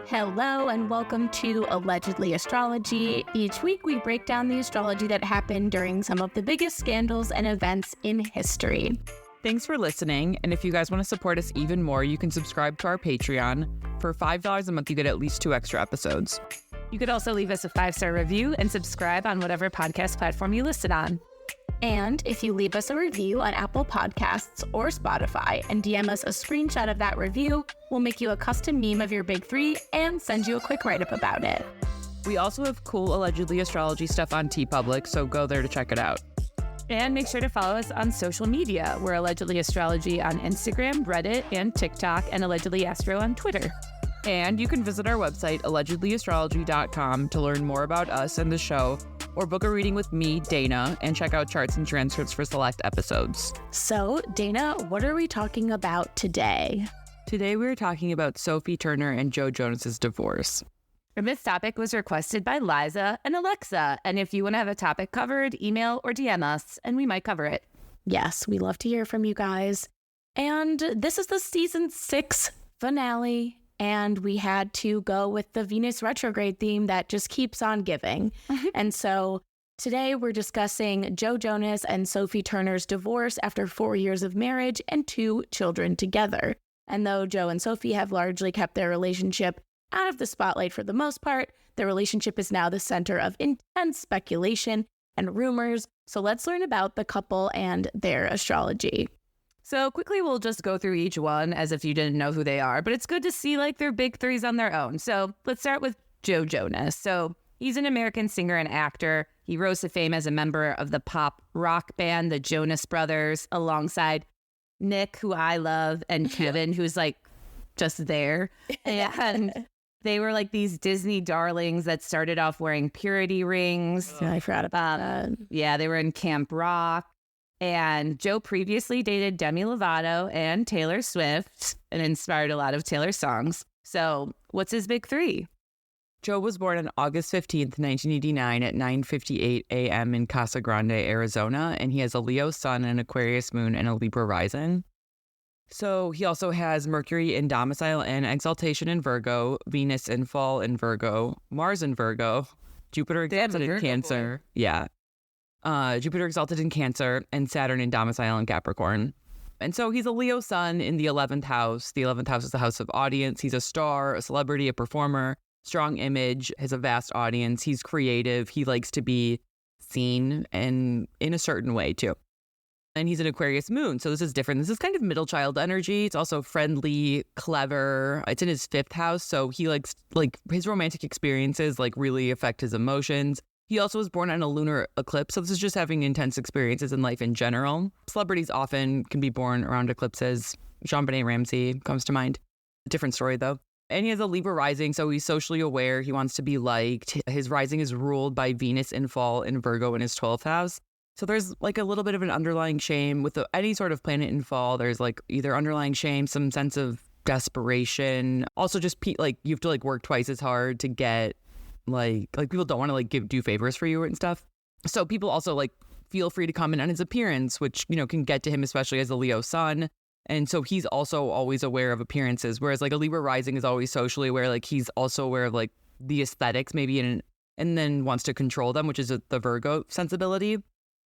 Hello and welcome to Allegedly Astrology. Each week we break down the astrology that happened during some of the biggest scandals and events in history. Thanks for listening, and if you guys want to support us even more, you can subscribe to our Patreon. For $5 a month, you get at least 2 extra episodes. You could also leave us a 5-star review and subscribe on whatever podcast platform you listen on. And if you leave us a review on Apple Podcasts or Spotify and DM us a screenshot of that review, we'll make you a custom meme of your big three and send you a quick write-up about it. We also have cool Allegedly Astrology stuff on TeePublic, so go there to check it out. And make sure to follow us on social media. We're Allegedly Astrology on Instagram, Reddit, and TikTok, and Allegedly Astro on Twitter. And you can visit our website, allegedlyastrology.com, to learn more about us and the show, or book a reading with me, Dana, and check out charts and transcripts for select episodes. So, Dana, what are we talking about today? Today we're talking about Sophie Turner and Joe Jonas's divorce. And this topic was requested by Liza and Alexa. And if you want to have a topic covered, email or DM us, and we might cover it. Yes, we love to hear from you guys. And this is the season 6 finale. And we had to go with the Venus retrograde theme that just keeps on giving. And so today we're discussing Joe Jonas and Sophie Turner's divorce after 4 years of marriage and 2 children together. And though Joe and Sophie have largely kept their relationship out of the spotlight for the most part, their relationship is now the center of intense speculation and rumors. So let's learn about the couple and their astrology. So quickly, we'll just go through each one as if you didn't know who they are, but it's good to see like their big threes on their own. So let's start with Joe Jonas. So he's an American singer and actor. He rose to fame as a member of the pop rock band, the Jonas Brothers, alongside Nick, who I love, and Kevin, who's like just there. And they were like these Disney darlings that started off wearing purity rings. Yeah, I forgot about that. Yeah, they were in Camp Rock. And Joe previously dated Demi Lovato and Taylor Swift and inspired a lot of Taylor's songs. So what's his big three? Joe was born on August 15th, 1989 at 9:58 a.m. in Casa Grande, Arizona, and he has a Leo sun, an Aquarius moon, and a Libra rising. So he also has Mercury in domicile and exaltation in Virgo, Venus in fall in Virgo, Mars in Virgo, Jupiter exalted in Cancer. Boy. Yeah. Jupiter exalted in Cancer, and Saturn in domicile in Capricorn. And so he's a Leo sun in the 11th house. The 11th house is the house of audience. He's a star, a celebrity, a performer, strong image, has a vast audience. He's creative. He likes to be seen and in a certain way too. And he's an Aquarius moon. So this is different. This is kind of middle child energy. It's also friendly, clever. It's in his 5th house. So he likes his romantic experiences really affect his emotions. He also was born on a lunar eclipse, so this is just having intense experiences in life in general. Celebrities often can be born around eclipses. Jean-Benet Ramsey comes to mind. A different story, though. And he has a Libra rising, so he's socially aware. He wants to be liked. His rising is ruled by Venus in fall in Virgo in his 12th house. So there's a little bit of an underlying shame. With any sort of planet in fall, there's either underlying shame, some sense of desperation. Also just you have to work twice as hard to get people don't want to do favors for you and stuff. So people also feel free to comment on his appearance, which, can get to him, especially as a Leo sun. And so he's also always aware of appearances, whereas a Libra rising is always socially aware. He's also aware of the aesthetics maybe and then wants to control them, which is the Virgo sensibility.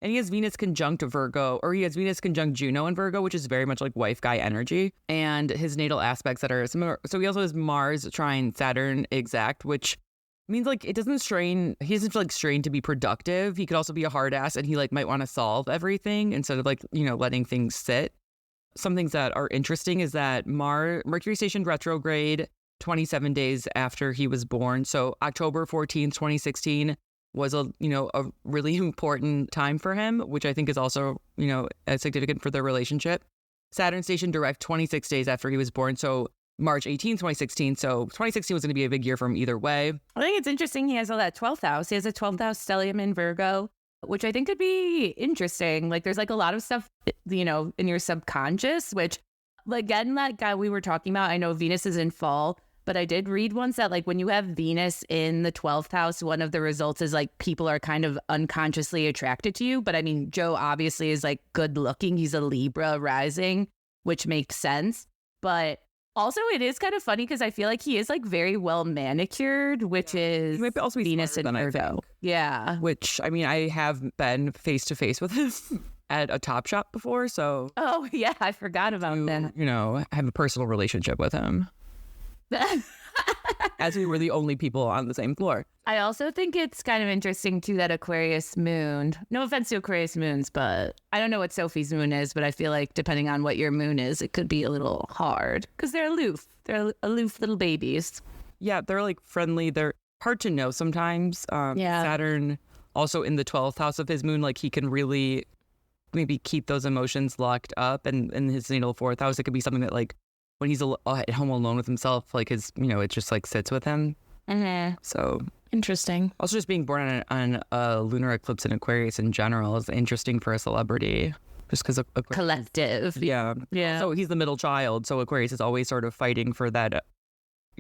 And he has Venus conjunct Virgo, or he has Venus conjunct Juno in Virgo, which is very much wife guy energy, and his natal aspects that are similar. So he also has Mars trine Saturn exact, which means it doesn't strain. He doesn't strain to be productive. He could also be a hard ass, and he might want to solve everything instead of letting things sit. Some things that are interesting is that Mercury stationed retrograde 27 days after he was born. So October 14th, 2016 was a really important time for him, which I think is also significant for their relationship. Saturn stationed direct 26 days after he was born. So March 18th, 2016. So 2016 was going to be a big year for him either way. I think it's interesting he has all that 12th house. He has a 12th house stellium in Virgo, which I think could be interesting. There's a lot of stuff, in your subconscious, which, again, that guy we were talking about, I know Venus is in fall, but I did read once that when you have Venus in the 12th house, one of the results is people are kind of unconsciously attracted to you. But I mean, Joe obviously is good looking. He's a Libra rising, which makes sense. But Also, it is kind of funny because I feel like he is like very well manicured, which is He might also be Venus and smarter than I Virgo. think. Yeah. Which, I mean, I have been face to face with him at a Top Shop before, so Oh, yeah. I forgot about that. you know, have a personal relationship with him, as we were the only people on the same floor. I also think it's kind of interesting too that Aquarius moon, no offense to Aquarius moons, but I don't know what Sophie's moon is, but I feel like depending on what your moon is, it could be a little hard because they're aloof. They're aloof little babies. Yeah, they're like friendly. They're hard to know sometimes. Saturn also in the 12th house of his moon, like he can really maybe keep those emotions locked up. And in his natal 4th house, it could be something that like when he's at home alone with himself, like his, you know, it just like sits with him. Mm-hmm. So Interesting. also just being born on a lunar eclipse in Aquarius in general is interesting for a celebrity. Just because Collective. Yeah. Yeah. So he's the middle child. So Aquarius is always sort of fighting for that,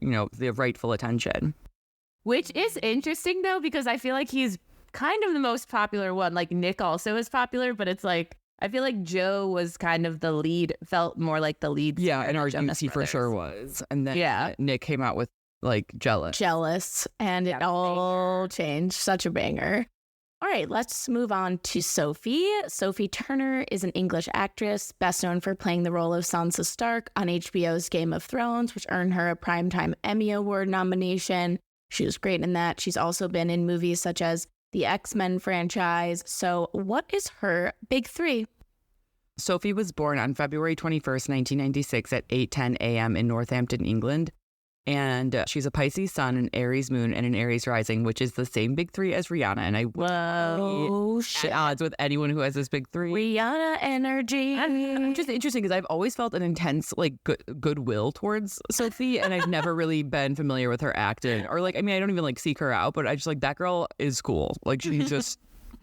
you know, the rightful attention. Which is interesting though, because I feel like he's kind of the most popular one. Like Nick also is popular, but it's like I feel like Joe was kind of the lead, felt more like the lead. Yeah, and our Jonas he for Brothers. sure was. And then Nick came out with like Jealous. And it all changed. Such a banger. All right, let's move on to Sophie. Sophie Turner is an English actress, best known for playing the role of Sansa Stark on HBO's Game of Thrones, which earned her a Primetime Emmy Award nomination. She was great in that. She's also been in movies such as the X-Men franchise. So what is her big three? Sophie was born on February 21st, 1996 at 8:10 a.m. in Northampton, England. And she's a Pisces sun, an Aries moon, and an Aries rising, which is the same big three as Rihanna. And I Whoa, at odds with anyone who has this big three. Rihanna energy. I'm just interesting because I've always felt an intense like goodwill towards Sophie, and I've never really been familiar with her acting, or like I mean I don't even like seek her out, but I just like that girl is cool. Like she's just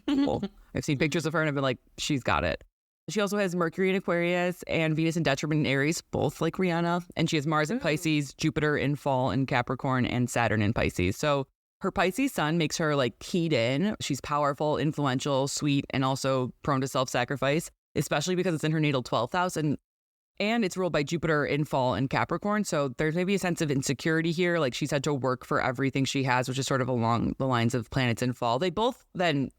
cool. I've seen pictures of her and I've been like, she's got it. She also has Mercury in Aquarius and Venus in Detriment in Aries, both like Rihanna. And she has Mars in Pisces, Jupiter in Fall in Capricorn, and Saturn in Pisces. So her Pisces sun makes her like keyed in. She's powerful, influential, sweet, and also prone to self-sacrifice, especially because it's in her natal 12th house. And it's ruled by Jupiter in Fall in Capricorn. So there's maybe a sense of insecurity here. Like she's had to work for everything she has, which is sort of along the lines of planets in Fall. They both then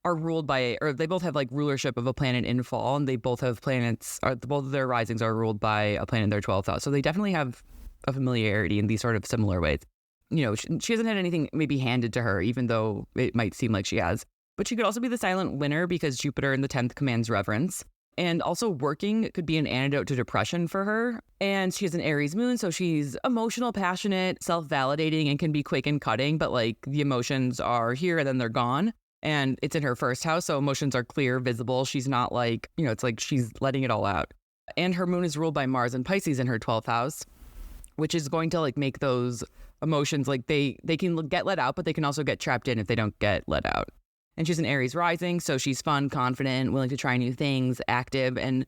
are ruled by, or they both have like rulership of a planet in Fall, and they both have planets, or both of their risings are ruled by a planet in their 12th house. So they definitely have a familiarity in these sort of similar ways. You know, she hasn't had anything maybe handed to her, even though it might seem like she has. But she could also be the silent winner because Jupiter in the 10th commands reverence. And also working could be an antidote to depression for her. And she has an Aries moon, so she's emotional, passionate, self-validating, and can be quick and cutting. But like the emotions are here and then they're gone. And it's in her first house, so emotions are clear, visible. She's not like, you know, it's like she's letting it all out. And her moon is ruled by Mars and Pisces in her 12th house, which is going to like make those emotions like they can get let out, but they can also get trapped in if they don't get let out. And she's an Aries rising, so she's fun, confident, willing to try new things, active. And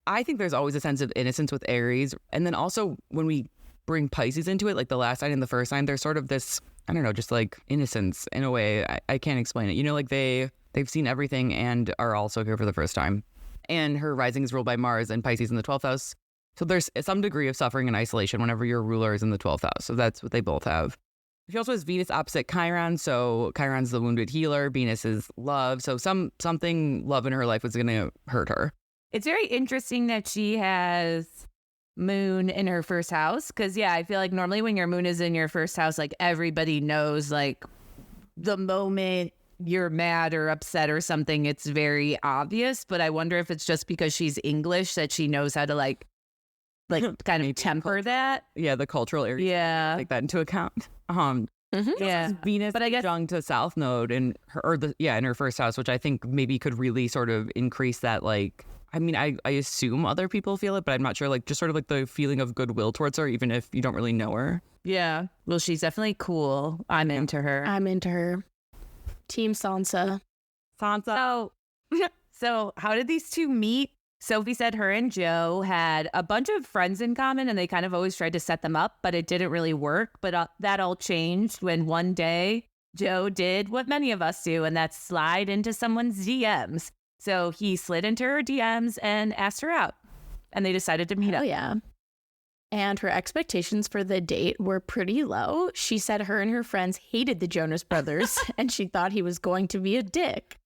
I think there's always a sense of innocence with Aries. And then also when we bring Pisces into it, like the last sign and the first sign, there's sort of this, I don't know, just like innocence in a way. I can't explain it. You know, like they've seen everything and are also here for the first time. And her rising is ruled by Mars and Pisces in the 12th house. So there's some degree of suffering and isolation whenever your ruler is in the 12th house. So that's what they both have. She also has Venus opposite Chiron. So Chiron's the wounded healer. Venus is love. So something love in her life was going to hurt her. It's very interesting that she has moon in her first house. Because, yeah, I feel like normally when your moon is in your first house, like everybody knows like the moment you're mad or upset or something, it's very obvious. But I wonder if it's just because she's English that she knows how to like kind of temper that. Yeah, the cultural area. Yeah. Take that into account. Yeah. Venus, but I guess conjunct to South Node in her, in her first house, which I think maybe could really sort of increase that. Like, I mean, I assume other people feel it, but I'm not sure. Like, just sort of like the feeling of goodwill towards her, even if you don't really know her. Yeah. Well, she's definitely cool. I'm into her. I'm into her. Team Sansa. So how did these two meet? Sophie said her and Joe had a bunch of friends in common and they kind of always tried to set them up, but it didn't really work. But that all changed when one day Joe did what many of us do, and that's slide into someone's DMs. So he slid into her DMs and asked her out, and they decided to meet up. Oh, yeah. and her expectations for the date were pretty low. She said her and her friends hated the Jonas Brothers and she thought he was going to be a dick.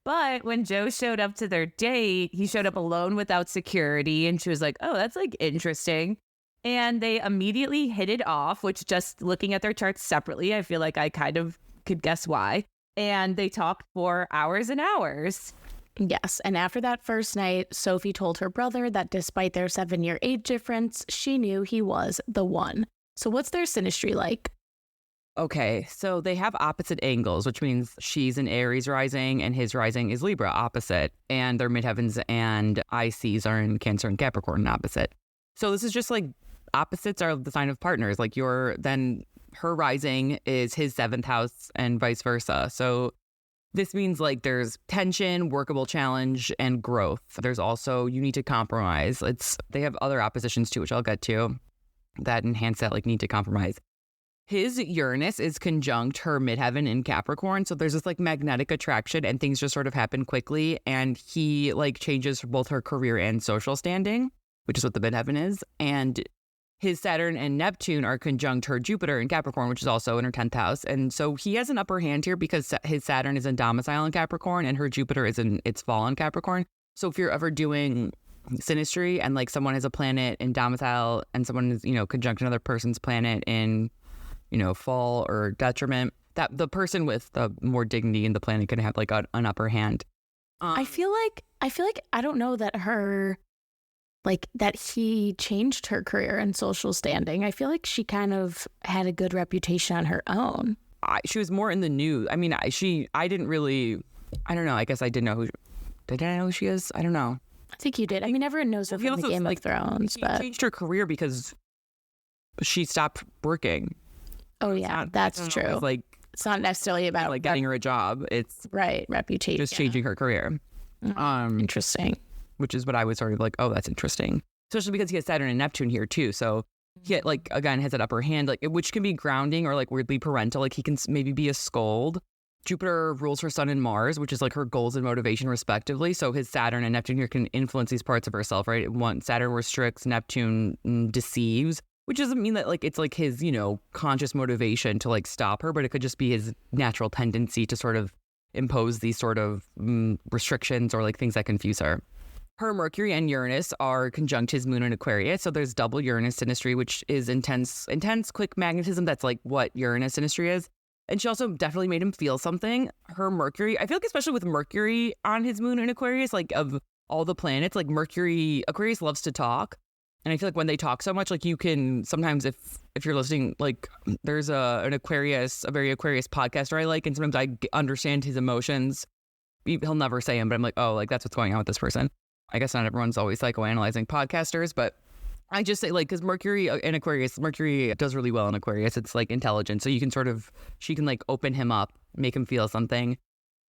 But when Joe showed up to their date, he showed up alone without security, and she was like, oh, that's like interesting. And they immediately hit it off, which just looking at their charts separately, I feel like I kind of could guess why. And they talked for hours and hours. Yes, and after that first night, Sophie told her brother that despite their 7-year age difference, she knew he was the one. So what's their synastry like? Okay, so they have opposite angles, which means she's an Aries rising and his rising is Libra, opposite. And their midheavens and ICs are in Cancer and Capricorn, opposite. So this is just like opposites are the sign of partners. Like then her rising is his 7th house and vice versa. So this means like there's tension, workable challenge, and growth. There's also you need to compromise. They have other oppositions too, which I'll get to, that enhance that like need to compromise. His Uranus is conjunct her midheaven in Capricorn. So there's this like magnetic attraction and things just sort of happen quickly. And he like changes both her career and social standing, which is what the midheaven is. And his Saturn and Neptune are conjunct her Jupiter in Capricorn, which is also in her 10th house. And so he has an upper hand here because his Saturn is in domicile in Capricorn and her Jupiter is in its fall in Capricorn. So if you're ever doing synastry and like someone has a planet in domicile and someone is, conjunct another person's planet in fall or detriment, that the person with the more dignity in the planet can have like an upper hand. I feel like I don't know that that he changed her career and social standing. I feel like she kind of had a good reputation on her own. She was more in the news. I mean, I didn't really, I don't know. I guess I didn't know did I know who she is? I don't know. I think you did. I mean, everyone knows her from the Game of Thrones, she but changed her career because she stopped working. Oh yeah, that's true. It's not necessarily about like getting her a job. It's right reputation. Just changing her career. Interesting. Which is what I was sort of like, oh, that's interesting. Especially because he has Saturn and Neptune here too. So he again has that upper hand, which can be grounding or like weirdly parental. Like he can maybe be a scold. Jupiter rules her Sun and Mars, which is like her goals and motivation respectively. So his Saturn and Neptune here can influence these parts of herself, right? Saturn restricts, Neptune deceives. Which doesn't mean that it's like his, conscious motivation to like stop her, but it could just be his natural tendency to sort of impose these sort of restrictions or like things that confuse her. Her Mercury and Uranus are conjunct his moon in Aquarius. So there's double Uranus synastry, which is intense, quick magnetism. That's like what Uranus synastry is. And she also definitely made him feel something. Her Mercury, I feel like especially with Mercury on his moon in Aquarius, like of all the planets, like Aquarius loves to talk. And I feel like when they talk so much, like you can sometimes, if you're listening, like there's a very Aquarius podcaster I like, and sometimes I understand his emotions. He'll never say them, but I'm like, oh, like that's what's going on with this person. I guess not everyone's always psychoanalyzing podcasters, but I just say because Mercury in Aquarius, Mercury does really well in Aquarius. It's like intelligent, so she can like open him up, make him feel something.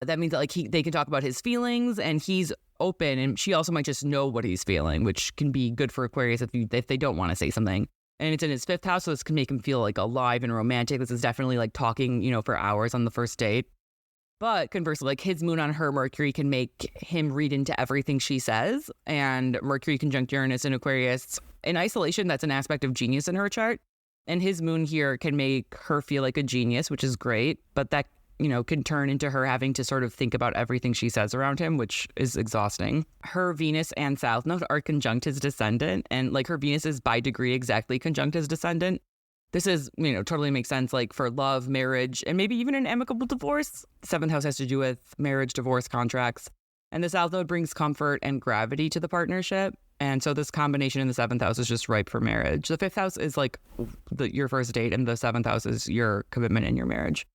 That means that they can talk about his feelings and he's open, and she also might just know what he's feeling, which can be good for Aquarius if they don't want to say something. And it's in his 5th house, so this can make him feel like alive and romantic. This is definitely like talking, for hours on the first date. But conversely, like his moon on her Mercury can make him read into everything she says. And Mercury conjunct Uranus in Aquarius, in isolation, that's an aspect of genius in her chart. And his moon here can make her feel like a genius, which is great. But that can turn into her having to sort of think about everything she says around him, which is exhausting. Her Venus and South Node are conjunct his descendant, and like her Venus is by degree exactly conjunct his descendant. This is, totally makes sense, like for love, marriage, and maybe even an amicable divorce. The 7th house has to do with marriage, divorce, contracts. And the South Node brings comfort and gravity to the partnership. And so this combination in the 7th house is just ripe for marriage. The 5th house is like your first date, and the 7th house is your commitment in your marriage.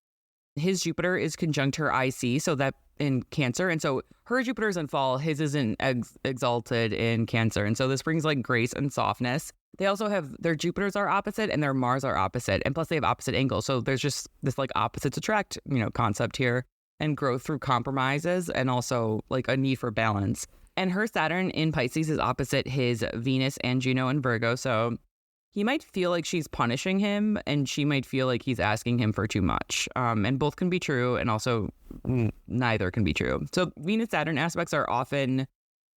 His Jupiter is conjunct her IC, so that in Cancer. And so her Jupiter is in fall, his isn't exalted in Cancer. And so this brings like grace and softness. They also have their Jupiters are opposite and their Mars are opposite. And plus they have opposite angles. So there's just this like opposites attract, concept here, and growth through compromises and also like a need for balance. And her Saturn in Pisces is opposite his Venus and Juno in Virgo. So he might feel like she's punishing him, and she might feel like he's asking him for too much. And both can be true, and also neither can be true. So Venus-Saturn aspects are often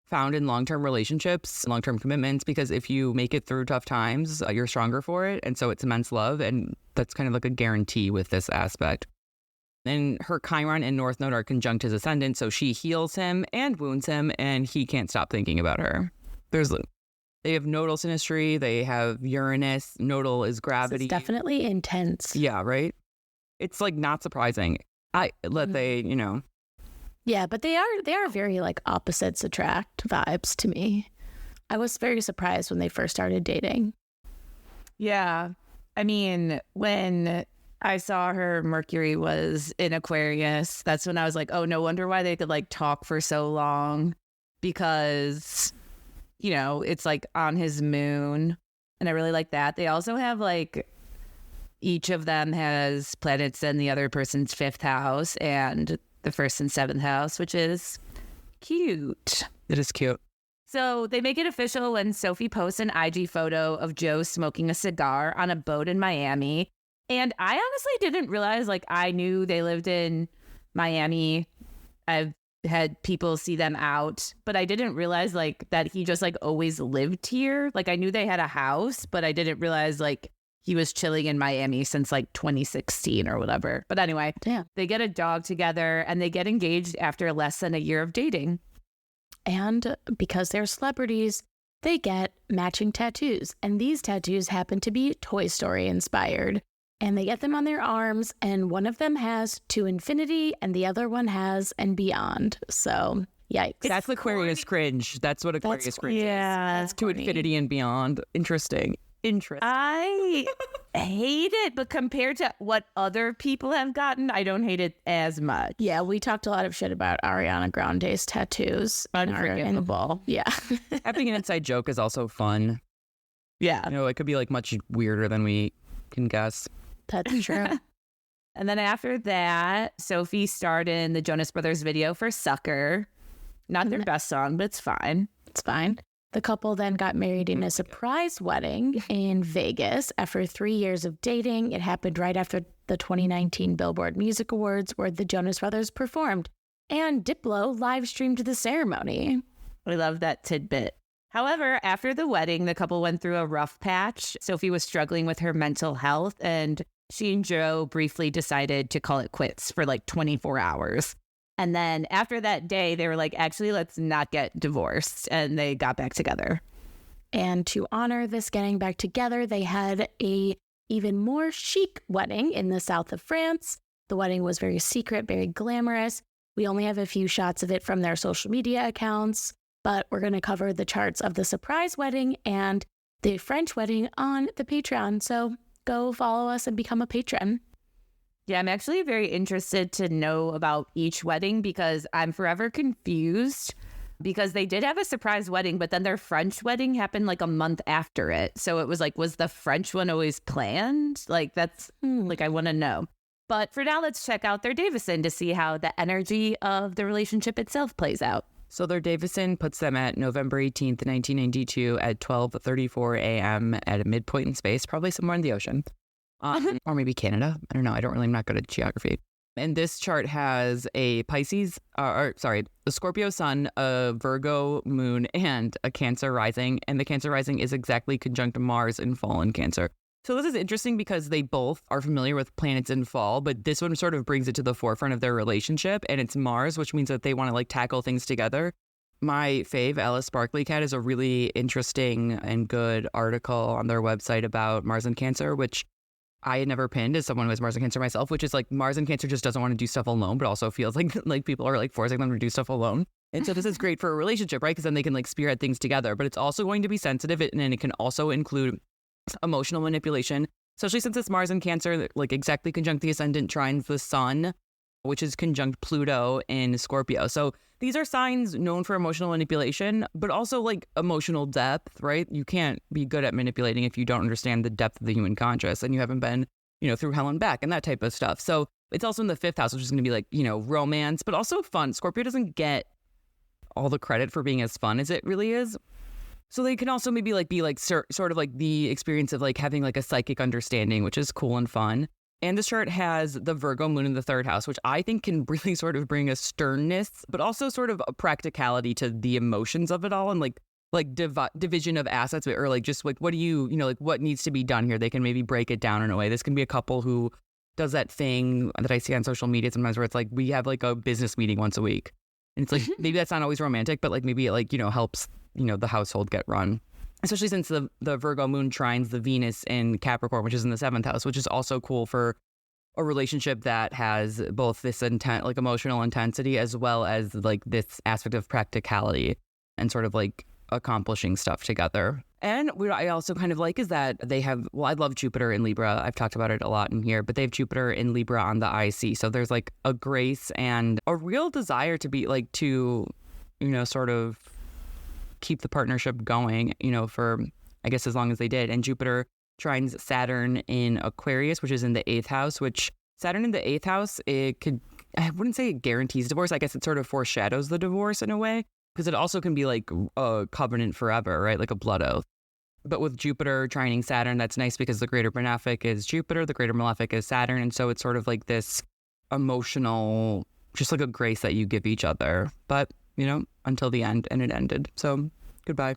found in long-term relationships, long-term commitments, because if you make it through tough times, you're stronger for it. And so it's immense love. And that's kind of like a guarantee with this aspect. And her Chiron and North Node are conjunct his ascendant. So she heals him and wounds him, and he can't stop thinking about her. They have nodal synastry. They have Uranus. Nodal is gravity. It's definitely intense. Yeah, right? It's like not surprising. Yeah, but they are very like opposites attract vibes to me. I was very surprised when they first started dating. Yeah. I mean, when I saw her Mercury was in Aquarius, that's when I was like, oh, no wonder why they could like talk for so long, because, you know, it's like on his moon. And I really like that. They also have like, each of them has planets in the other person's 5th house and the 1st and 7th house, which is cute. it is cute. So they make it official when Sophie posts an IG photo of Joe smoking a cigar on a boat in Miami. And I honestly didn't realize, like, I knew they lived in Miami. I've had people see them out, but I didn't realize, like, that he just, like, always lived here. Like, I knew they had a house, but I didn't realize, like, he was chilling in Miami since, like, 2016 or whatever. But anyway, they get a dog together and they get engaged after less than a year of dating. And because they're celebrities, they get matching tattoos. And these tattoos happen to be Toy Story inspired. And they get them on their arms, and one of them has to infinity and the other one has and beyond. So, yikes. That's Aquarius cringe. That's what Aquarius cringe is. Yeah, that's to infinity and beyond. Interesting. I hate it, but compared to what other people have gotten, I don't hate it as much. Yeah, we talked a lot of shit about Ariana Grande's tattoos. Unforgivable. Yeah. Having an inside joke is also fun. Yeah. You know, it could be like much weirder than we can guess. That's true. And then after that, Sophie starred in the Jonas Brothers video for Sucker. Not their best song, but it's fine. It's fine. The couple then got married in a surprise wedding in Vegas after 3 years of dating. It happened right after the 2019 Billboard Music Awards, where the Jonas Brothers performed. And Diplo live streamed the ceremony. I love that tidbit. However, after the wedding, the couple went through a rough patch. Sophie was struggling with her mental health, and she and Joe briefly decided to call it quits for like 24 hours. And then after that day, they were like, actually, let's not get divorced. And they got back together. And to honor this getting back together, they had a even more chic wedding in the south of France. The wedding was very secret, very glamorous. We only have a few shots of it from their social media accounts, but we're going to cover the charts of the surprise wedding and the French wedding on the Patreon. So go follow us and become a patron. Yeah, I'm actually very interested to know about each wedding because I'm forever confused because they did have a surprise wedding, but then their French wedding happened like a month after it. So it was like, was the French one always planned? Like that's like, I want to know. But for now, let's check out their Davison to see how the energy of the relationship itself plays out. So their Davison puts them at November 18th, 1992 at 12:34 a.m. at a midpoint in space, probably somewhere in the ocean. Or maybe Canada. I don't know. I'm not good at geography. And this chart has a Pisces, a Scorpio sun, a Virgo moon, and a Cancer rising. And the Cancer rising is exactly conjunct Mars in fall in Cancer. So this is interesting because they both are familiar with planets in fall, but this one sort of brings it to the forefront of their relationship. And it's Mars, which means that they want to like tackle things together. My fave, Alice Sparkly Cat, is a really interesting and good article on their website about Mars and Cancer, which I had never pinned as someone who has Mars and Cancer myself, which is like Mars and Cancer just doesn't want to do stuff alone, but also feels like people are like forcing them to do stuff alone. And so this is great for a relationship, right? Because then they can like spearhead things together, but it's also going to be sensitive and it can also include emotional manipulation, especially since it's Mars and Cancer, like exactly conjunct the ascendant trines the sun, which is conjunct Pluto in Scorpio. So these are signs known for emotional manipulation, but also like emotional depth, right? You can't be good at manipulating if you don't understand the depth of the human conscious and you haven't been, through hell and back and that type of stuff. So it's also in the 5th house, which is going to be like, romance, but also fun. Scorpio doesn't get all the credit for being as fun as it really is. So they can also maybe like be like sort of like the experience of like having like a psychic understanding, which is cool and fun. And this chart has the Virgo moon in the 3rd house, which I think can really sort of bring a sternness, but also sort of a practicality to the emotions of it all, and like division of assets, or like just like what do you know, like what needs to be done here. They can maybe break it down in a way. This can be a couple who does that thing that I see on social media sometimes where it's like we have like a business meeting once a week. And it's like maybe that's not always romantic, but like maybe it like, helps, the household get run. Especially since the Virgo moon trines the Venus in Capricorn, which is in the 7th house, which is also cool for a relationship that has both this like emotional intensity as well as like this aspect of practicality and sort of like accomplishing stuff together. And what I also kind of like is that they have, I love Jupiter in Libra. I've talked about it a lot in here, but they have Jupiter in Libra on the IC. So there's like a grace and a real desire to be like to, sort of keep the partnership going, for, I guess, as long as they did. And Jupiter trines Saturn in Aquarius, which is in the 8th house, which Saturn in the 8th house, it could, I wouldn't say it guarantees divorce. I guess it sort of foreshadows the divorce in a way. Because it also can be like a covenant forever, right? Like a blood oath. But with Jupiter trining Saturn, that's nice because the greater benefic is Jupiter, the greater malefic is Saturn. And so it's sort of like this emotional, just like a grace that you give each other. But, until the end, and it ended. So goodbye.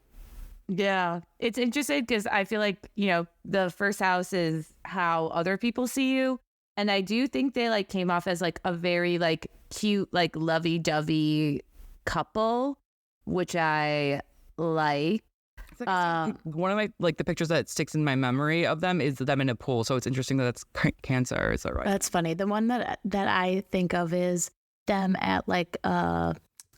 Yeah. It's interesting because I feel like, the 1st house is how other people see you. And I do think they like came off as like a very like cute, like lovey-dovey couple, which I like. It's like, one of my like the pictures that sticks in my memory of them is them in a pool. So it's interesting that that's Cancer. Is that right? That's funny. The one that I think of is them at like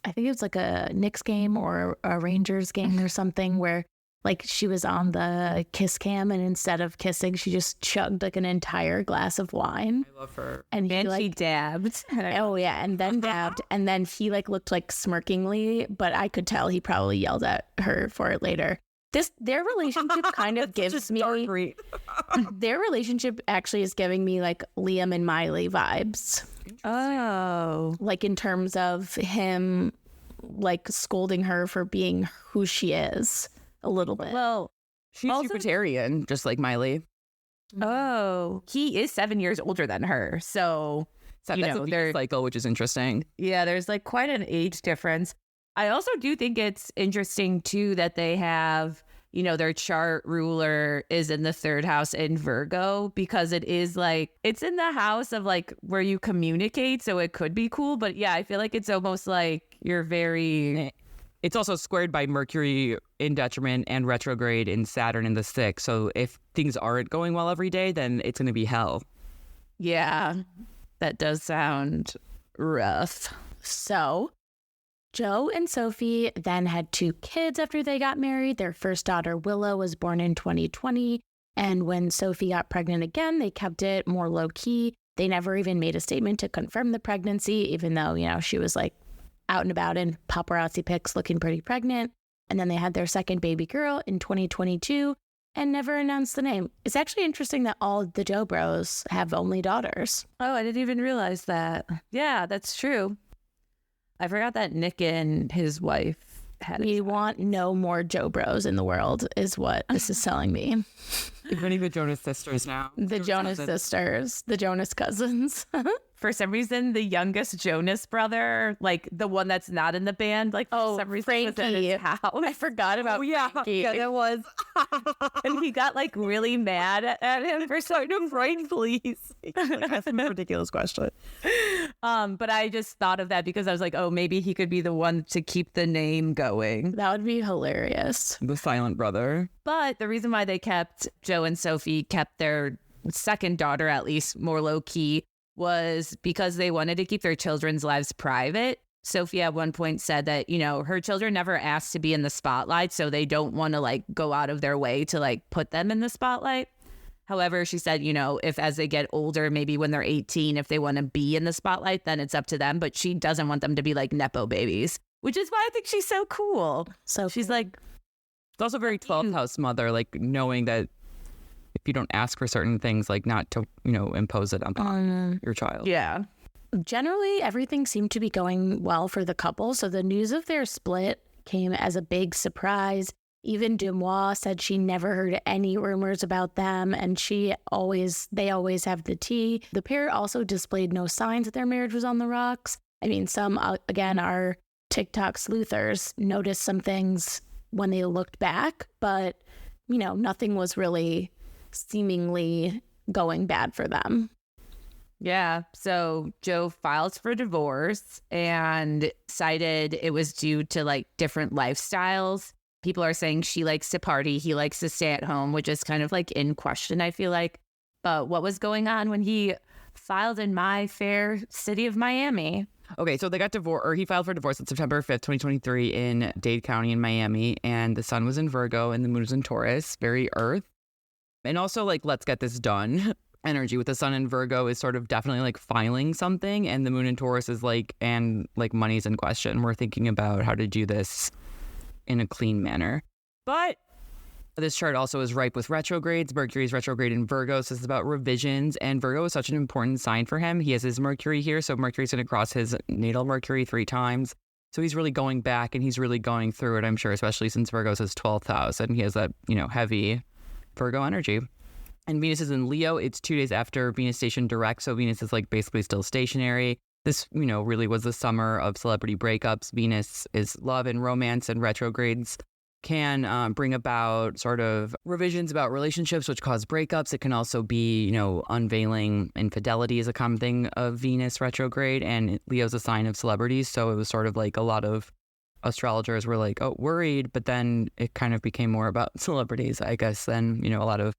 I think it was like a Knicks game or a Rangers game or something where like she was on the kiss cam and instead of kissing, she just chugged like an entire glass of wine. I love her. And she dabbed. Oh yeah, and then dabbed, and then he like looked like smirkingly, but I could tell he probably yelled at her for it later. Their relationship kind of gives me their relationship actually is giving me like Liam and Miley vibes. Oh, like in terms of him like scolding her for being who she is a little bit. Well, she's also Jupiterian, just like Miley. Oh, he is 7 years older than her. So that's a Venus cycle, which is interesting. Yeah, there's like quite an age difference. I also do think it's interesting too that they have, their chart ruler is in the 3rd house in Virgo, because it is like, it's in the house of like where you communicate. So it could be cool. But yeah, I feel like it's almost like you're very... It's also squared by Mercury in detriment and retrograde in Saturn in the 6th. So if things aren't going well every day, then it's going to be hell. Yeah, that does sound rough. So Joe and Sophie then had 2 kids after they got married. Their first daughter, Willow, was born in 2020. And when Sophie got pregnant again, they kept it more low key. They never even made a statement to confirm the pregnancy, even though, she was like out and about in paparazzi pics looking pretty pregnant. And then they had their second baby girl in 2022 and never announced the name. It's actually interesting that all the Joe bros have only daughters. Oh, I didn't even realize that. Yeah, that's true. I forgot that Nick and his wife had We want no more Joe bros in the world is what this is telling me. Even the Jonas sisters now. The Jonas sisters, the Jonas cousins. For some reason, the youngest Jonas brother, like the one that's not in the band, like for some reason Frankie. was at his house. I forgot about Frankie. Yeah, that was. And he got like really mad at him for something. Right, please. That's a ridiculous question. But I just thought of that because I was like, oh, maybe he could be the one to keep the name going. That would be hilarious. The silent brother. But the reason why they kept Joe and Sophie kept their second daughter, at least more low key, was because they wanted to keep their children's lives private. Sophie at one point said that, her children never asked to be in the spotlight, so they don't want to like go out of their way to like put them in the spotlight. However, she said, if as they get older, maybe when they're 18, if they want to be in the spotlight, then it's up to them. But she doesn't want them to be like Nepo babies, which is why I think she's so cool. So she's like, it's also very 12th house mother, like knowing that if you don't ask for certain things, like not to, impose it upon your child. Yeah. Generally, everything seemed to be going well for the couple. So the news of their split came as a big surprise. Even Dumois said she never heard any rumors about them, and they always have the tea. The pair also displayed no signs that their marriage was on the rocks. I mean, some, again, our TikTok sleuthers noticed some things when they looked back, but, nothing was really seemingly going bad for them. Yeah. So Joe files for divorce and cited it was due to like different lifestyles. People are saying she likes to party, he likes to stay at home, which is kind of like in question, I feel like. But what was going on when he filed in my fair city of Miami? Okay, so they got divorced, or he filed for divorce on September 5th, 2023 in Dade County in Miami, and the sun was in Virgo and the moon was in Taurus, very earth. And also, like, let's get this done energy with the sun in Virgo is sort of definitely like filing something, and the moon in Taurus is like, and like money's in question. We're thinking about how to do this in a clean manner. But this chart also is ripe with retrogrades. Mercury is retrograde in Virgo, so this is about revisions, and Virgo is such an important sign for him. He has his Mercury here, so Mercury's going to cross his natal Mercury 3 times. So he's really going back and he's really going through it, I'm sure, especially since Virgo's his 12th house and he has that, heavy Virgo energy. And Venus is in Leo. It's 2 days after Venus station direct, so Venus is like basically still stationary. This, really was the summer of celebrity breakups. Venus is love and romance, and retrogrades can bring about sort of revisions about relationships, which cause breakups. It can also be, unveiling infidelity is a common thing of Venus retrograde, and Leo's a sign of celebrities. So it was sort of like a lot of astrologers were like, oh, worried, but then it kind of became more about celebrities, I guess, than, a lot of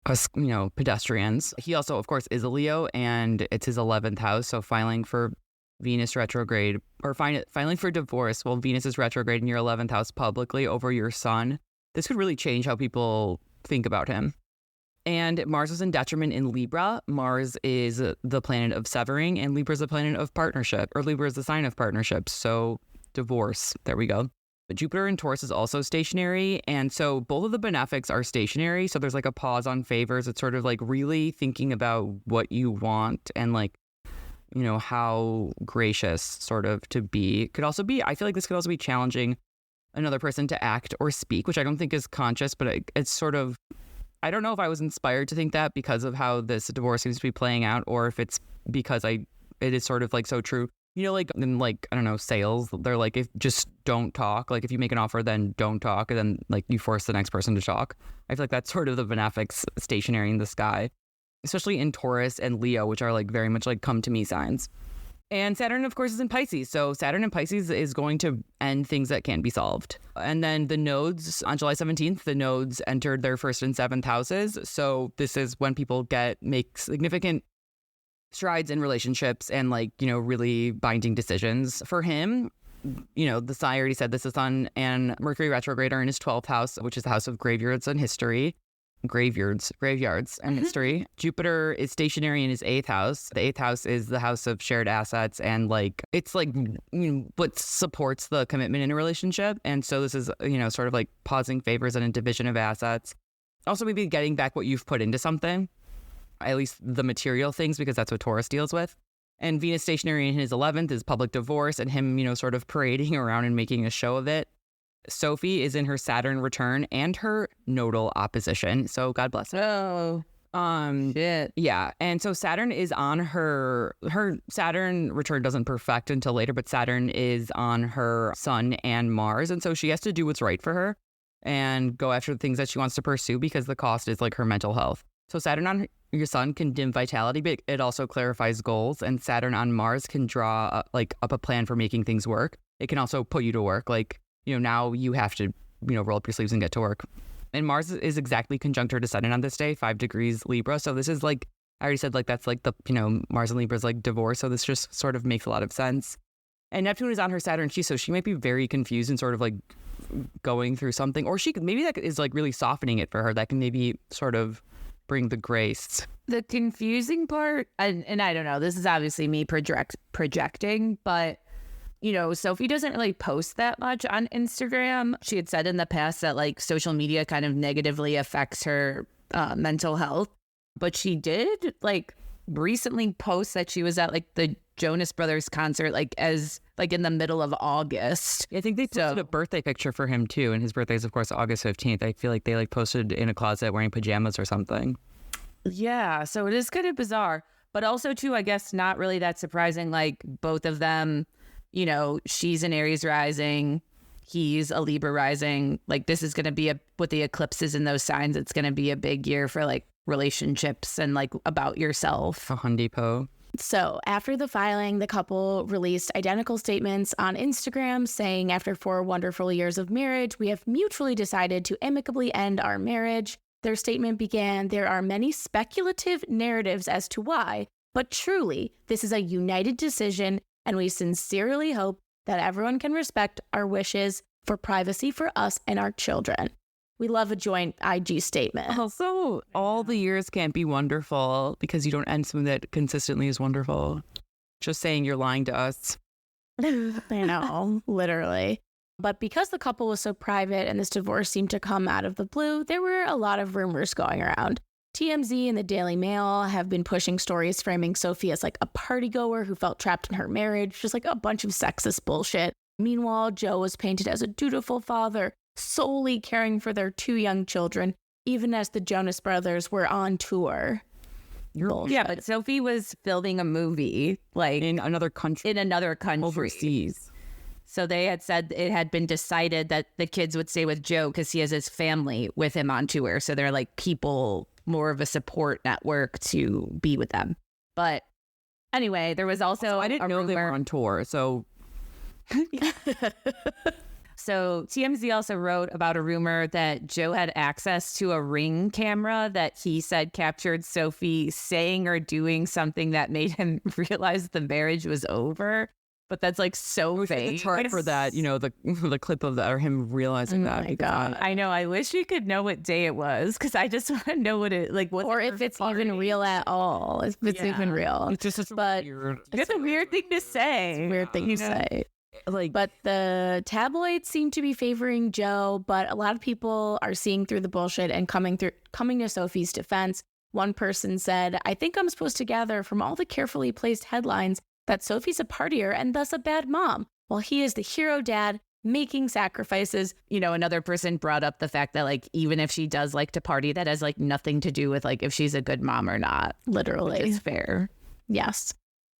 us, pedestrians. He also, of course, is a Leo, and it's his 11th house. So filing for Venus retrograde or filing for divorce while Venus is retrograde in your 11th house publicly over your sun, this could really change how people think about him. And Mars is in detriment in Libra. Mars is the planet of severing, and Libra is the planet of partnership, or Libra is the sign of partnership. So divorce, there we go. But Jupiter in Taurus is also stationary. And so both of the benefics are stationary. So there's like a pause on favors. It's sort of like really thinking about what you want and like, how gracious sort of to be. Could also be, I feel like this could also be challenging another person to act or speak, which I don't think is conscious, but it's sort of, I don't know if I was inspired to think that because of how this divorce seems to be playing out, or if it's because it is sort of like so true. Like in like, I don't know, sales, they're like, if just don't talk, like if you make an offer, then don't talk. And then like you force the next person to talk. I feel like that's sort of the benefics stationary in the sky, especially in Taurus and Leo, which are like very much like come to me signs. And Saturn, of course, is in Pisces. So Saturn in Pisces is going to end things that can't be solved. And then the nodes on July 17th, the nodes entered their 1st and 7th houses. So this is when people make significant strides in relationships and like, really binding decisions. For him, the sign, I already said this, the Sun and Mercury retrograde are in his 12th house, which is the house of graveyards and history. Graveyards and history. Jupiter is stationary in his 8th house. The 8th house is the house of shared assets, and like it's like what supports the commitment in a relationship. And so this is sort of like pausing favors and a division of assets. Also maybe getting back what you've put into something, at least the material things, because that's what Taurus deals with. And Venus stationary in his 11th is public divorce, and him sort of parading around and making a show of it. Sophie is in her Saturn return and her nodal opposition. So God bless her. Oh, shit. Yeah. And so Saturn is on her Saturn return doesn't perfect until later, but Saturn is on her Sun and Mars. And so she has to do what's right for her and go after the things that she wants to pursue, because the cost is like her mental health. So Saturn on your Sun can dim vitality, but it also clarifies goals. And Saturn on Mars can draw up a plan for making things work. It can also put you to work. Like, now you have to, roll up your sleeves and get to work. And Mars is exactly conjunct her descendant on this day, 5 degrees Libra. So this is like, I already said, like, that's like the, Mars and Libra is like divorce. So this just sort of makes a lot of sense. And Neptune is on her Saturn, so she might be very confused and sort of like going through something. Or maybe that is like really softening it for her. That can maybe sort of bring the grace. The confusing part, and I don't know, this is obviously me projecting, but Sophie doesn't really post that much on Instagram. She had said in the past that like social media kind of negatively affects her mental health. But she did like recently post that she was at like the Jonas Brothers concert in the middle of August. I think they posted a birthday picture for him too, and his birthday is of course August 15th. I feel like they posted in a closet wearing pajamas or something. Yeah, so it is kind of bizarre, but also too, I guess not really that surprising. Like both of them, she's an Aries rising, he's a Libra rising. Like this is going to be with the eclipses in those signs, it's going to be a big year for like relationships and like about yourself. A Home Depot. So after the filing, the couple released identical statements on Instagram saying, after 4 wonderful years of marriage, we have mutually decided to amicably end our marriage. Their statement began, there are many speculative narratives as to why, but truly, this is a united decision, and we sincerely hope that everyone can respect our wishes for privacy for us and our children. We love a joint IG statement. Also, all the years can't be wonderful because you don't end something that consistently is wonderful. Just saying you're lying to us. I know, literally. But because the couple was so private and this divorce seemed to come out of the blue, there were a lot of rumors going around. TMZ and the Daily Mail have been pushing stories framing Sophie as like a partygoer who felt trapped in her marriage, just like a bunch of sexist bullshit. Meanwhile, Joe was painted as a dutiful father, solely caring for their 2 young children, even as the Jonas Brothers were on tour. Yeah, but Sophie was filming a movie like in another country. Overseas. So they had said it had been decided that the kids would stay with Joe because he has his family with him on tour. So they're like people, more of a support network to be with them. But anyway, there was also I didn't know they were on tour. So So TMZ also wrote about a rumor that Joe had access to a Ring camera that he said captured Sophie saying or doing something that made him realize the marriage was over. But that's like so vague. The chart for that, the clip of that, or him realizing that. Oh my God. I know. I wish we could know what day it was because I just want to know what it like. Or if it's even real at all. If it's even real. It's just weird. It's a weird thing to say. It's a weird thing to say. But the tabloids seem to be favoring Joe, but a lot of people are seeing through the bullshit and coming to Sophie's defense. One person said, I think I'm supposed to gather from all the carefully placed headlines that Sophie's a partier and thus a bad mom, while he is the hero dad making sacrifices. Another person brought up the fact that like even if she does like to party, that has like nothing to do with like if she's a good mom or not. Literally. Which is fair. Yes.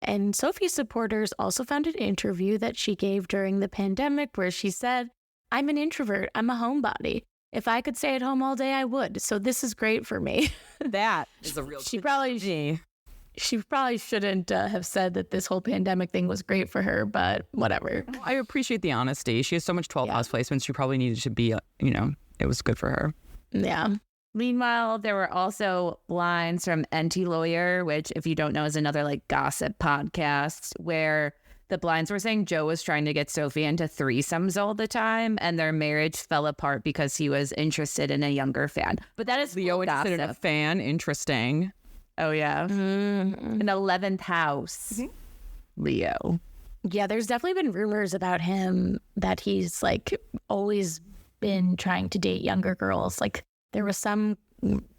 And Sophie's supporters also found an interview that she gave during the pandemic where she said, I'm an introvert. I'm a homebody. If I could stay at home all day, I would. So this is great for me. That is a real She probably shouldn't have said that this whole pandemic thing was great for her, but whatever. I appreciate the honesty. She has so much 12 house placements. She probably needed to be, it was good for her. Yeah. Meanwhile, there were also lines from NT Lawyer, which, if you don't know, is another like gossip podcast where the blinds were saying Joe was trying to get Sophie into threesomes all the time and their marriage fell apart because he was interested in a younger fan. But that is Leo interested in a fan. Interesting. Oh, yeah. Mm-hmm. An 11th house. Leo. Yeah, there's definitely been rumors about him that he's like always been trying to date younger girls. Like there was some,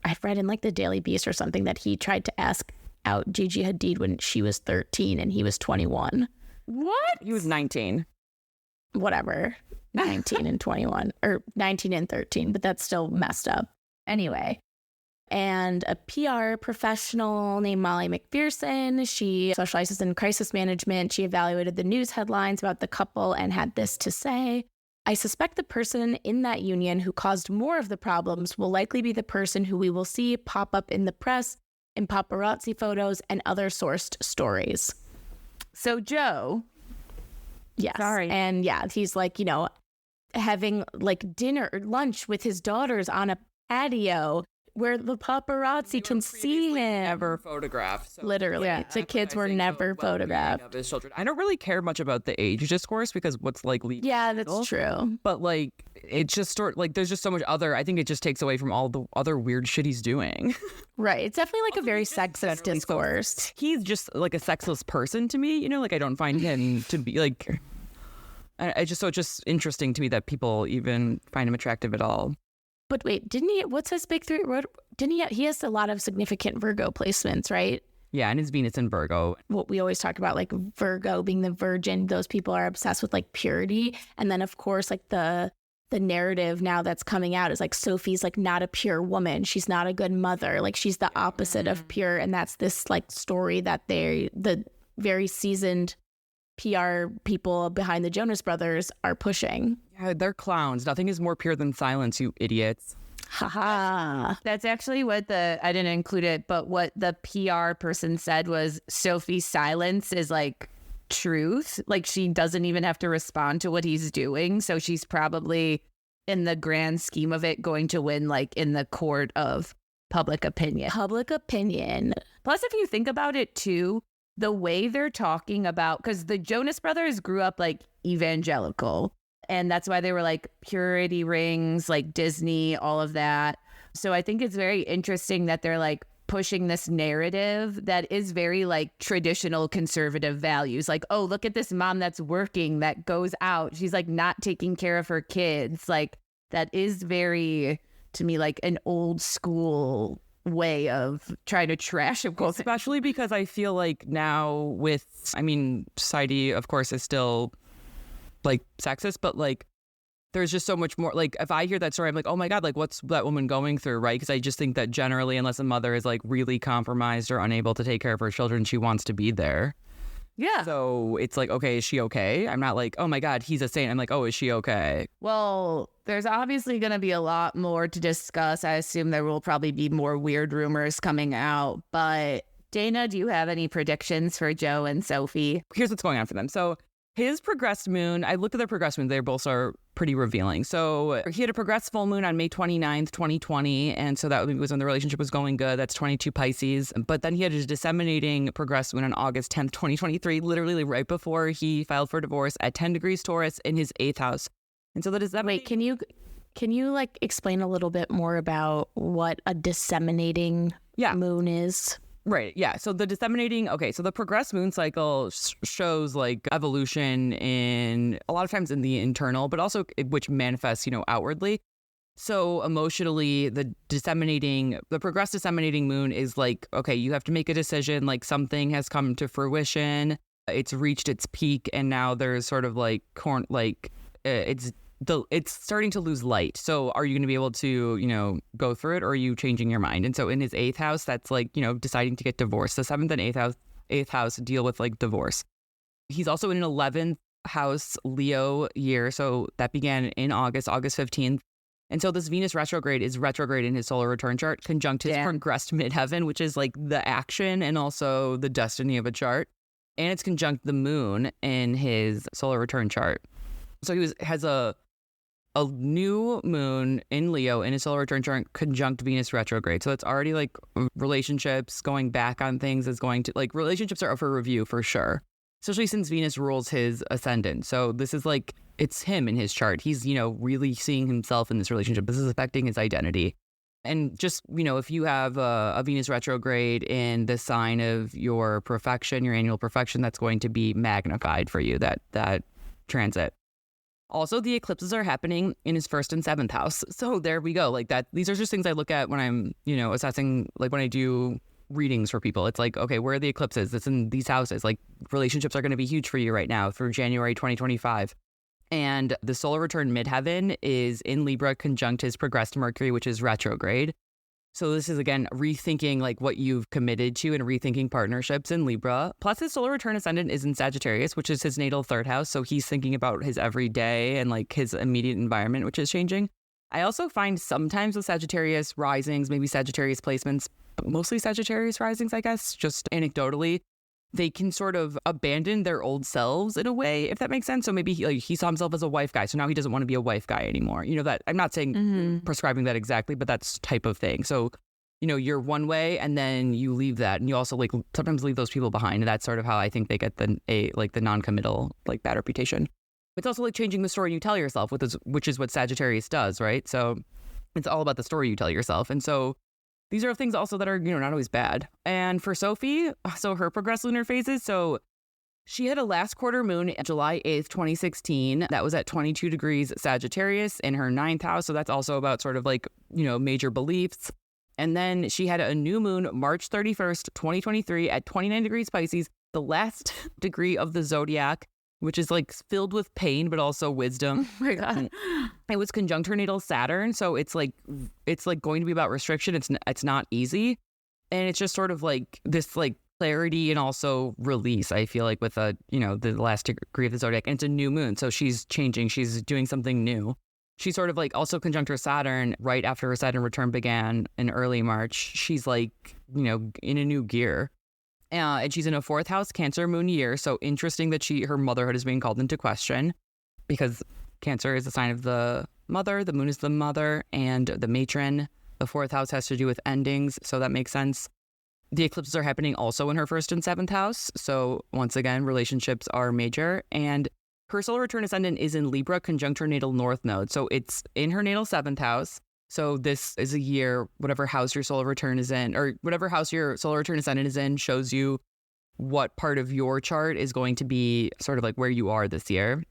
I've read in like the Daily Beast or something that he tried to ask out Gigi Hadid when she was 13 and he was 21. What? He was 19. Whatever. 19 and 21 or 19 and 13, but that's still messed up. Anyway. And a PR professional named Molly McPherson, she specializes in crisis management. She evaluated the news headlines about the couple and had this to say, I suspect the person in that union who caused more of the problems will likely be the person who we will see pop up in the press, in paparazzi photos, and other sourced stories. So Joe. Yes. Sorry. And yeah, he's like, having like dinner or lunch with his daughters on a patio where the paparazzi can see him. Never photographed. So literally. Yeah. The kids were never photographed. Of his children. I don't really care much about the age discourse because what's like legal. Yeah, that's true. But like, it's just there's just so much I think it just takes away from all the other weird shit he's doing. Right. It's definitely like a very sexist discourse. He's just like a sexless person to me, like I don't find him to be like, it's just interesting to me that people even find him attractive at all. But wait, didn't he, what's his big three? Didn't he has a lot of significant Virgo placements, right? Yeah, and his Venus in Virgo. What we always talk about, like Virgo being the virgin, those people are obsessed with like purity. And then of course, like the narrative now that's coming out is like Sophie's like not a pure woman. She's not a good mother. Like she's the opposite of pure. And that's this like story that the very seasoned PR people behind the Jonas Brothers are pushing. Yeah, they're clowns. Nothing is more pure than silence, you idiots. Haha. That's actually what I didn't include it, but what the PR person said was Sophie's silence is like truth. Like she doesn't even have to respond to what he's doing. So she's probably, in the grand scheme of it, going to win like in the court of public opinion. Public opinion. Plus, if you think about it too, the way they're talking about, because the Jonas Brothers grew up like evangelical, and that's why they were like purity rings, like Disney, all of that. So I think it's very interesting that they're like pushing this narrative that is very like traditional conservative values. Like, oh, look at this mom that's working, that goes out. She's like not taking care of her kids. Like that is very, to me, like an old school way of trying to trash a culture. Especially because I feel like now society, of course, is still like sexist, but like there's just so much more. Like if I hear that story, I'm like, oh my God, like what's that woman going through, right? Because I just think that generally, unless a mother is like really compromised or unable to take care of her children, she wants to be there. Yeah. So it's like, okay, is she okay? I'm not like, oh my God, he's a saint. I'm like, oh, is she okay? Well, there's obviously going to be a lot more to discuss. I assume there will probably be more weird rumors coming out. But Dana, do you have any predictions for Joe and Sophie? Here's what's going on for them. So his progressed moon, I looked at their progressed moon. They both are pretty revealing. So he had a progressed full moon on May 29th, 2020. And so that was when the relationship was going good. That's 22 Pisces. But then he had his disseminating progressed moon on August 10th, 2023, literally right before he filed for divorce at 10 degrees Taurus in his 8th house. And so that is that. Wait, can you like explain a little bit more about what a disseminating moon is? Right. Yeah. So the disseminating, so the progressed moon cycle shows like evolution in a lot of times in the internal, but also which manifests, outwardly. So emotionally, the progressed disseminating moon is like, okay, you have to make a decision, like something has come to fruition. It's reached its peak. And now there's sort of like it's starting to lose light. So are you going to be able to, go through it, or are you changing your mind? And so in his 8th house, that's like, deciding to get divorced. The 7th and 8th house deal with like divorce. He's also in an 11th house Leo year. So that began in August 15th. And so this Venus retrograde is retrograde in his solar return chart, conjunct his progressed midheaven, which is like the action and also the destiny of a chart. And it's conjunct the moon in his solar return chart. So he has a new moon in Leo in his solar return chart, conjunct Venus retrograde. So it's already like relationships, going back on things is going to, like, relationships are up for review for sure, especially since Venus rules his ascendant. So this is like, it's him in his chart. He's, really seeing himself in this relationship. This is affecting his identity. And just, if you have a Venus retrograde in the sign of your perfection, your annual perfection, that's going to be magnified for you, that transit. Also, the eclipses are happening in his 1st and 7th house. So there we go. Like that, these are just things I look at when I'm, assessing, like when I do readings for people. It's like, okay, where are the eclipses? It's in these houses. Like relationships are going to be huge for you right now through January 2025. And the solar return midheaven is in Libra, conjunct his progressed Mercury, which is retrograde. So this is, again, rethinking like what you've committed to and rethinking partnerships in Libra. Plus his solar return ascendant is in Sagittarius, which is his natal 3rd house. So he's thinking about his everyday and like his immediate environment, which is changing. I also find sometimes with Sagittarius risings, maybe Sagittarius placements, but mostly Sagittarius risings, I guess, just anecdotally, they can sort of abandon their old selves in a way, if that makes sense. So maybe he saw himself as a wife guy, so now he doesn't want to be a wife guy anymore. That I'm not saying prescribing that exactly, but that's type of thing. So, you're one way and then you leave that, and you also like sometimes leave those people behind. And that's sort of how I think they get the non-committal, like bad reputation. It's also like changing the story you tell yourself, which is what Sagittarius does, right? So it's all about the story you tell yourself. And so these are things also that are, not always bad. And for Sophie, so her progressed lunar phases. So she had a last quarter moon July 8th, 2016. That was at 22 degrees Sagittarius in her 9th house. So that's also about sort of like, major beliefs. And then she had a new moon March 31st, 2023 at 29 degrees Pisces, the last degree of the zodiac, which is like filled with pain, but also wisdom. Oh my God. It was conjunct her natal Saturn. So it's like going to be about restriction. It's not easy. And it's just sort of like this like clarity and also release, I feel like, with the last degree of the zodiac. And it's a new moon. So she's changing. She's doing something new. She's sort of like also conjunct her Saturn right after her Saturn return began in early March. She's like, in a new gear. And she's in a 4th house Cancer moon year. So interesting that her motherhood is being called into question, because Cancer is the sign of the mother. The moon is the mother and the matron. The 4th house has to do with endings. So that makes sense. The eclipses are happening also in her 1st and 7th house. So once again, relationships are major. And her solar return ascendant is in Libra conjunct her natal North node. So it's in her natal 7th house. So this is a year, whatever house your solar return is in, or whatever house your solar return ascendant is in, shows you what part of your chart is going to be sort of like where you are this year.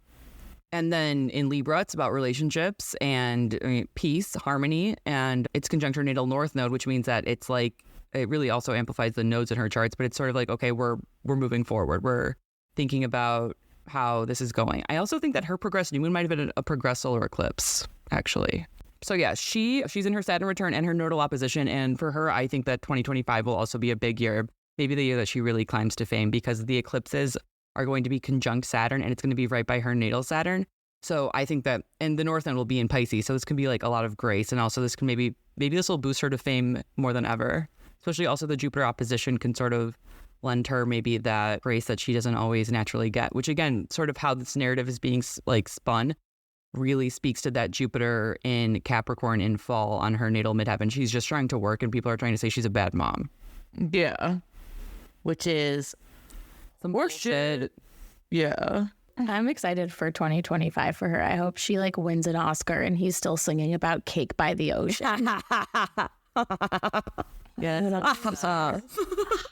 And then in Libra, it's about relationships and peace, harmony, and it's conjunct her natal North node, which means that it's like, it really also amplifies the nodes in her charts, but it's sort of like, okay, we're moving forward. We're thinking about how this is going. I also think that her progressed new moon might have been a progressed solar eclipse, actually. So yeah, she's in her Saturn return and her nodal opposition. And for her, I think that 2025 will also be a big year, maybe the year that she really climbs to fame, because the eclipses are going to be conjunct Saturn and it's going to be right by her natal Saturn. So I think that, and the North Node will be in Pisces. So this can be like a lot of grace. And also this can maybe this will boost her to fame more than ever. Especially also the Jupiter opposition can sort of lend her maybe that grace that she doesn't always naturally get, which again, sort of how this narrative is being like spun really speaks to that Jupiter in Capricorn in fall on her natal midheaven. She's just trying to work and people are trying to say she's a bad mom. Yeah. Which is some bullshit. Yeah. I'm excited for 2025 for her. I hope she like wins an Oscar and he's still singing about Cake by the Ocean. Yes.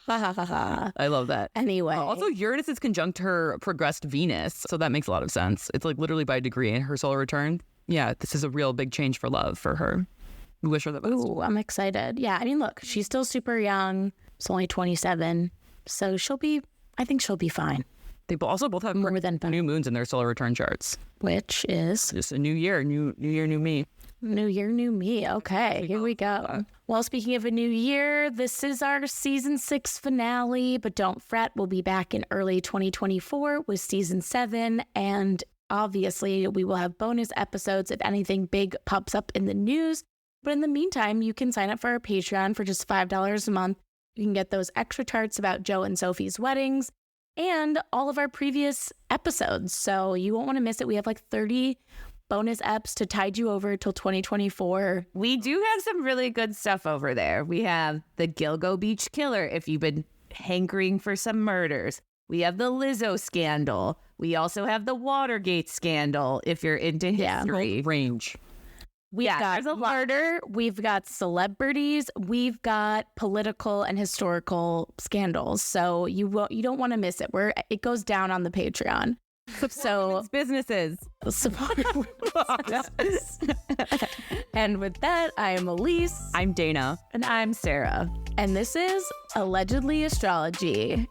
I love that. Anyway. Also, Uranus is conjunct her progressed Venus. So that makes a lot of sense. It's like literally by degree in her solar return. Yeah, this is a real big change for love for her. We wish her the best. Ooh, I'm excited. Yeah, I mean, look, she's still super young. She's only 27. So I think she'll be fine. They also both have more than new moons in their solar return charts. Which is? Just a new year, new year, new me. New year, new me. Okay, here we go. Well, speaking of a new year, this is our season 6 finale, but don't fret. We'll be back in early 2024 with season 7. And obviously, we will have bonus episodes if anything big pops up in the news. But in the meantime, you can sign up for our Patreon for just $5 a month. You can get those extra charts about Joe and Sophie's weddings and all of our previous episodes. So you won't want to miss it. We have like 30 bonus eps to tide you over till 2024. We do have some really good stuff over there. We have the Gilgo Beach Killer if you've been hankering for some murders. We have the Lizzo scandal. We also have the Watergate scandal if you're into history. Range. We've got murder, we've got celebrities, we've got political and historical scandals. So you don't want to miss it. It goes down on the Patreon. So businesses. And with that, I'm Elise. I'm Dana. And I'm Sarah. And this is Allegedly Astrology.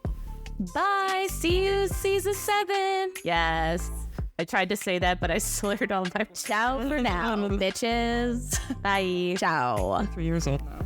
Bye. See you season 7. Yes. I tried to say that, but I slurred all my. Ciao for now, bitches. Bye. Ciao. 3 years old now.